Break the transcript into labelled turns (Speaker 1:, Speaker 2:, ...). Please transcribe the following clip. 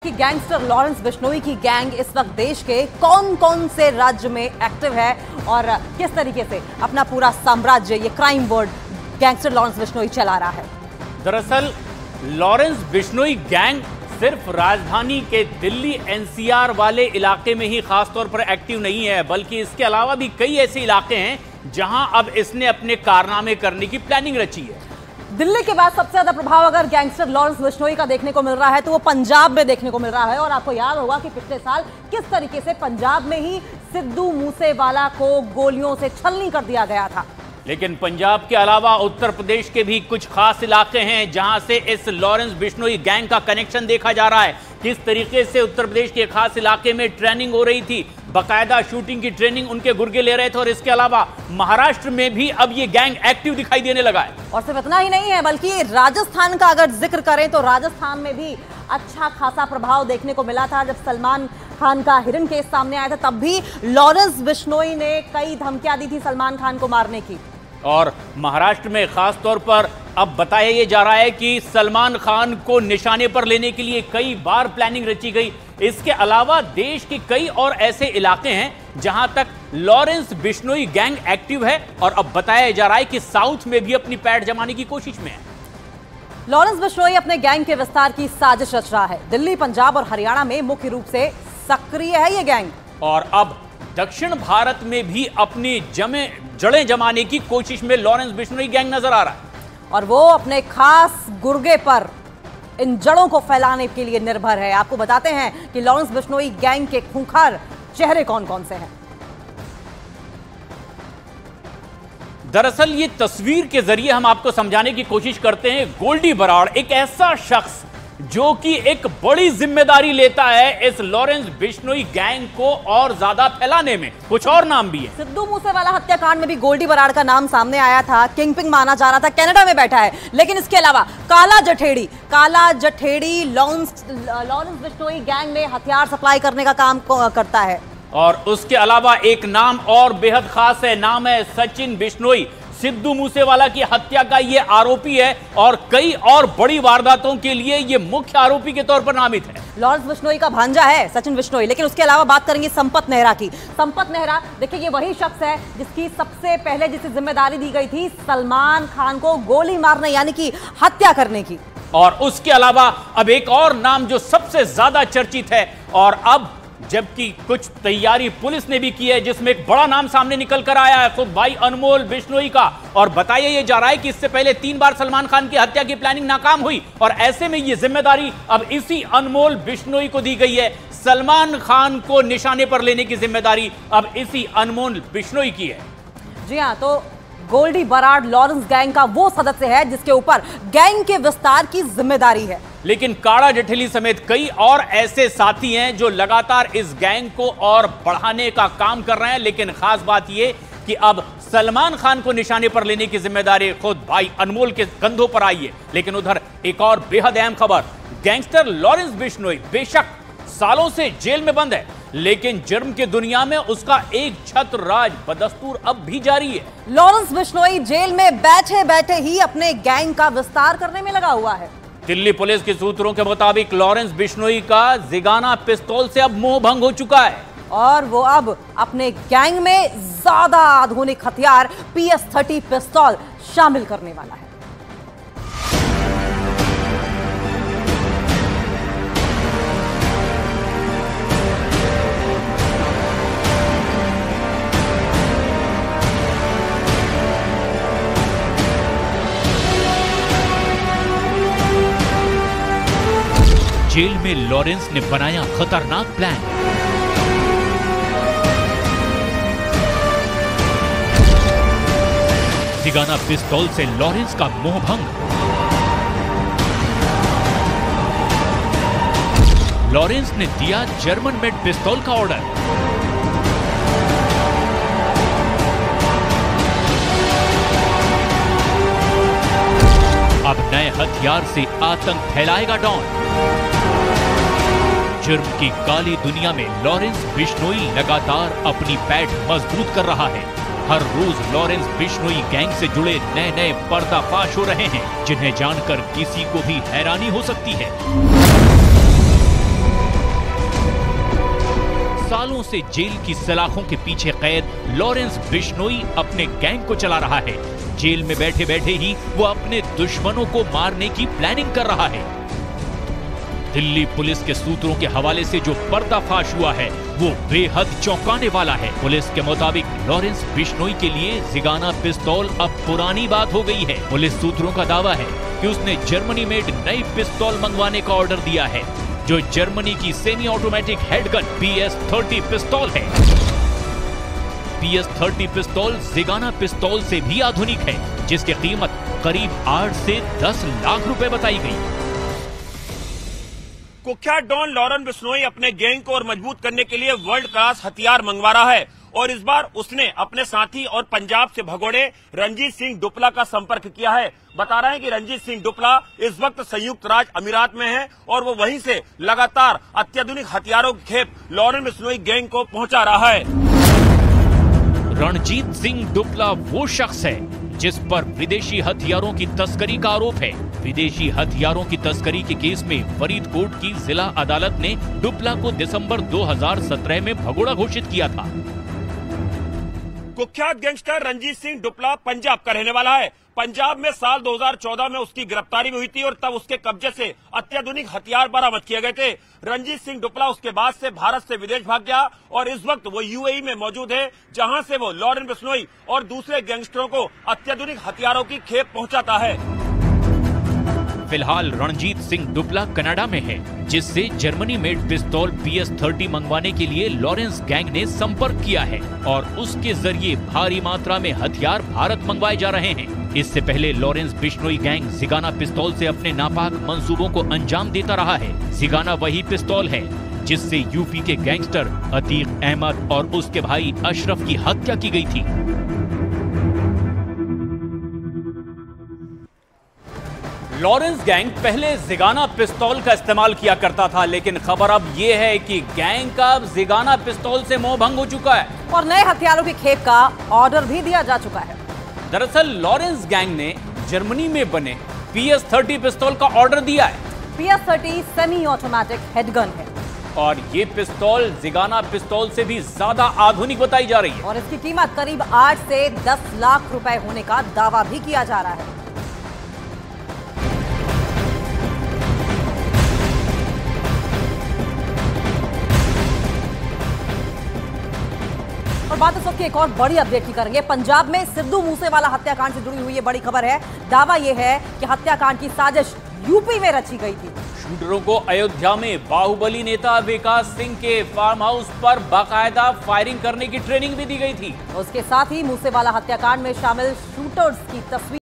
Speaker 1: कि gangster Lawrence Bishnoi की gang इस वक्त देश के कौन कौन से राज्य में एक्टिव है और किस तरीके से अपना पूरा साम्राज्य, ये crime world gangster Lawrence Bishnoi चला रहा है।
Speaker 2: दरअसल लॉरेंस बिश्नोई गैंग सिर्फ राजधानी के दिल्ली एनसीआर वाले इलाके में ही खासतौर पर एक्टिव नहीं है, बल्कि इसके अलावा भी कई ऐसे इलाके हैं जहां अब इसने अपने कारनामे करने की प्लानिंग रची है।
Speaker 1: दिल्ली के बाद सबसे ज्यादा प्रभाव अगर गैंगस्टर लॉरेंस बिश्नोई का देखने को मिल रहा है तो वो पंजाब में देखने को मिल रहा है। और आपको याद होगा कि पिछले साल किस तरीके से पंजाब में ही सिद्धू मूसेवाला को गोलियों से छलनी कर दिया गया था।
Speaker 2: लेकिन पंजाब के अलावा उत्तर प्रदेश के भी कुछ खास इलाके हैं जहां से इस लॉरेंस बिश्नोई गैंग का कनेक्शन देखा जा रहा है। किस तरीके से उत्तर प्रदेश के खास इलाके में ट्रेनिंग हो रही थी, बाकायदा शूटिंग की ट्रेनिंग उनके गुर्गे ले रहे थे। और इसके अलावा महाराष्ट्र में भी अब ये गैंग एक्टिव दिखाई देने लगा है।
Speaker 1: और सिर्फ इतना ही नहीं है, बल्कि राजस्थान का अगर जिक्र करें तो राजस्थान में भी अच्छा खासा प्रभाव देखने को मिला था। जब सलमान खान का हिरन केस सामने आया था तब भी लॉरेंस बिश्नोई ने कई धमकियां दी थी सलमान खान को मारने की।
Speaker 2: और महाराष्ट्र में खास तौर पर अब बताया ये जा रहा है कि सलमान खान को निशाने पर लेने के लिए कई बार प्लानिंग रची गई। इसके अलावा देश के कई और ऐसे इलाके हैं जहां तक लॉरेंस बिश्नोई गैंग एक्टिव है और अब बताया जा रहा है कि साउथ में भी अपनी पैठ जमाने की कोशिश में है।
Speaker 1: लॉरेंस बिश्नोई अपने गैंग के विस्तार की साजिश रच रहा है। दिल्ली, पंजाब और हरियाणा में मुख्य रूप से सक्रिय है ये गैंग।
Speaker 2: और अब दक्षिण भारत में भी अपनी जड़ें जमाने की कोशिश में लॉरेंस बिश्नोई गैंग नजर आ रहा है।
Speaker 1: और वो अपने खास गुर्गे पर इन जड़ों को फैलाने के लिए निर्भर है। आपको बताते हैं कि लॉरेंस बिश्नोई गैंग के खूंखार चेहरे कौन कौन से हैं।
Speaker 2: दरअसल ये तस्वीर के जरिए हम आपको समझाने की कोशिश करते हैं। गोल्डी बराड़ एक ऐसा शख्स जो कि एक बड़ी जिम्मेदारी लेता है इस लॉरेंस बिश्नोई गैंग को और ज्यादा फैलाने में। कुछ और नाम भी है।
Speaker 1: सिद्धू मूसेवाला हत्याकांड में भी गोल्डी बराड़ का नाम सामने आया था। किंगपिन माना जा रहा था, कनाडा में बैठा है। लेकिन इसके अलावा काला जठेड़ी लॉरेंस बिश्नोई गैंग में हथियार सप्लाई करने का काम करता है।
Speaker 2: और उसके अलावा एक नाम और बेहद खास है, नाम है सचिन बिश्नोई। सिद्धू मूसेवाला की हत्या का ये आरोपी है और कई और बड़ी वारदातों के लिए ये मुख्य आरोपी के तौर पर नामित है।
Speaker 1: लॉरेंस बिश्नोई का भांजा है सचिन बिश्नोई। लेकिन उसके अलावा बात करेंगे संपत नेहरा की। संपत नेहरा देखिए, ये वही शख्स है जिसकी सबसे पहले जिसे जिम्मेदारी दी गई थी सलमान खान को गोली मारने यानी कि हत्या करने की।
Speaker 2: और उसके अलावा अब एक और नाम जो सबसे ज्यादा चर्चित है और अब जबकि कुछ तैयारी पुलिस ने भी की है, जिसमें एक बड़ा नाम सामने निकल कर आया है, खुद भाई अनमोल बिश्नोई का। और बताया यह जा रहा है कि इससे पहले 3 बार सलमान खान की हत्या की प्लानिंग नाकाम हुई और ऐसे में यह जिम्मेदारी अब इसी अनमोल बिश्नोई को दी गई है। सलमान खान को निशाने पर लेने की जिम्मेदारी अब इसी अनमोल बिश्नोई की है।
Speaker 1: जी हाँ, तो गोल्डी बराड़ लॉरेंस गैंग का वो सदस्य है जिसके ऊपर गैंग के विस्तार की जिम्मेदारी है।
Speaker 2: लेकिन काड़ा जठेली समेत कई और ऐसे साथी हैं जो लगातार इस गैंग को और बढ़ाने का काम कर रहे हैं। लेकिन खास बात यह कि अब सलमान खान को निशाने पर लेने की जिम्मेदारी खुद भाई अनमोल के कंधों पर आई है। लेकिन उधर एक और बेहद अहम खबर, गैंगस्टर लॉरेंस बिश्नोई बेशक सालों से जेल में बंद है, लेकिन जुर्म की दुनिया में उसका एक छत्र राज बदस्तूर अब भी जारी है।
Speaker 1: लॉरेंस बिश्नोई जेल में बैठे बैठे ही अपने गैंग का विस्तार करने में लगा हुआ है।
Speaker 2: दिल्ली पुलिस के सूत्रों के मुताबिक लॉरेंस बिश्नोई का जिगाना पिस्तौल से अब मोह भंग हो चुका है
Speaker 1: और वो अब अपने गैंग में ज्यादा आधुनिक हथियार PS-30 पिस्तौल शामिल करने वाला है।
Speaker 3: जेल में लॉरेंस ने बनाया खतरनाक प्लान। जिगाना पिस्तौल से लॉरेंस का मोहभंग। लॉरेंस ने दिया जर्मन मेड पिस्तौल का ऑर्डर। अब नए हथियार से आतंक फैलाएगा डॉन। जुर्म की काली दुनिया में लॉरेंस बिश्नोई लगातार अपनी पैठ मजबूत कर रहा है। हर रोज लॉरेंस बिश्नोई गैंग से जुड़े नए नए पर्दाफाश हो रहे हैं, जिन्हें जानकर किसी को भी हैरानी हो सकती है। सालों से जेल की सलाखों के पीछे कैद लॉरेंस बिश्नोई अपने गैंग को चला रहा है। जेल में बैठे बैठे ही वो अपने दुश्मनों को मारने की प्लानिंग कर रहा है। दिल्ली पुलिस के सूत्रों के हवाले से जो पर्दाफाश हुआ है वो बेहद चौंकाने वाला है। पुलिस के मुताबिक लॉरेंस बिश्नोई के लिए जिगाना पिस्तौल अब पुरानी बात हो गई है। पुलिस सूत्रों का दावा है कि उसने जर्मनी मेड नई पिस्तौल मंगवाने का ऑर्डर दिया है, जो जर्मनी की सेमी ऑटोमेटिक हेडगन PS-30 पिस्तौल है। PS-30 पिस्तौल जिगाना पिस्तौल से भी आधुनिक है, जिसकी कीमत करीब 8 से 10 लाख रुपए बताई गई।
Speaker 4: कुख्यात डॉन लॉरेंस बिश्नोई अपने गैंग को और मजबूत करने के लिए वर्ल्ड क्लास हथियार मंगवा रहा है और इस बार उसने अपने साथी और पंजाब से भगोड़े रणजीत सिंह डुपला का संपर्क किया है। बता रहे हैं कि रणजीत सिंह डुपला इस वक्त संयुक्त राज्य अमीरात में है और वो वहीं से लगातार अत्याधुनिक हथियारों की खेप लॉरेंस बिश्नोई गैंग को पहुंचा रहा है।
Speaker 3: रणजीत सिंह डुपला वो शख्स है जिस पर विदेशी हथियारों की तस्करी का आरोप है। विदेशी हथियारों की तस्करी के केस में फरीदकोट की जिला अदालत ने डुपला को दिसंबर 2017 में भगोड़ा घोषित किया था।
Speaker 4: कुख्यात गैंगस्टर रणजीत सिंह डुपला पंजाब का रहने वाला है। पंजाब में साल 2014 में उसकी गिरफ्तारी हुई थी और तब उसके कब्जे से अत्याधुनिक हथियार बरामद किए गए थे। रणजीत सिंह डुपला उसके बाद से भारत से विदेश भाग गया और इस वक्त वो यूएई में मौजूद है, जहां से वो लॉरेंस बिश्नोई और दूसरे गैंगस्टरों को अत्याधुनिक हथियारों की खेप पहुंचाता है।
Speaker 3: फिलहाल रणजीत सिंह डुपला कनाडा में है, जिससे जर्मनी मेड पिस्तौल PS-30 मंगवाने के लिए लॉरेंस गैंग ने संपर्क किया है और उसके जरिए भारी मात्रा में हथियार भारत मंगवाए जा रहे हैं। इससे पहले लॉरेंस बिश्नोई गैंग जिगाना पिस्तौल से अपने नापाक मंसूबों को अंजाम देता रहा है। जिगाना वही पिस्तौल है जिससे यूपी के गैंगस्टर अतीक अहमद और उसके भाई अशरफ की हत्या की गई थी।
Speaker 2: लॉरेंस गैंग पहले जिगाना पिस्तौल का इस्तेमाल किया करता था, लेकिन खबर अब यह है कि गैंग का जिगाना पिस्तौल से मोह भंग हो चुका है
Speaker 1: और नए हथियारों की खेप का ऑर्डर भी दिया जा चुका है।
Speaker 2: दरअसल लॉरेंस गैंग ने जर्मनी में बने PS-30 पिस्तौल का ऑर्डर दिया है।
Speaker 1: PS-30 सेमी ऑटोमेटिक हेडगन है
Speaker 2: और ये पिस्तौल जिगाना पिस्तौल से भी ज्यादा आधुनिक बताई जा रही है
Speaker 1: और इसकी कीमत करीब 8 से 10 लाख रुपए होने का दावा भी किया जा रहा है। और बात इस वक्त की एक और बड़ी अपडेट की करेंगे। पंजाब में सिद्धू मूसेवाला हत्याकांड से जुड़ी हुई ये बड़ी खबर है। दावा यह है कि हत्याकांड की साजिश यूपी में रची गई थी।
Speaker 2: शूटरों को अयोध्या में बाहुबली नेता विकास सिंह के फार्म हाउस पर बाकायदा फायरिंग करने की ट्रेनिंग भी दी गई थी।
Speaker 1: उसके साथ ही मूसेवाला हत्याकांड में शामिल शूटर्स की तस्वीर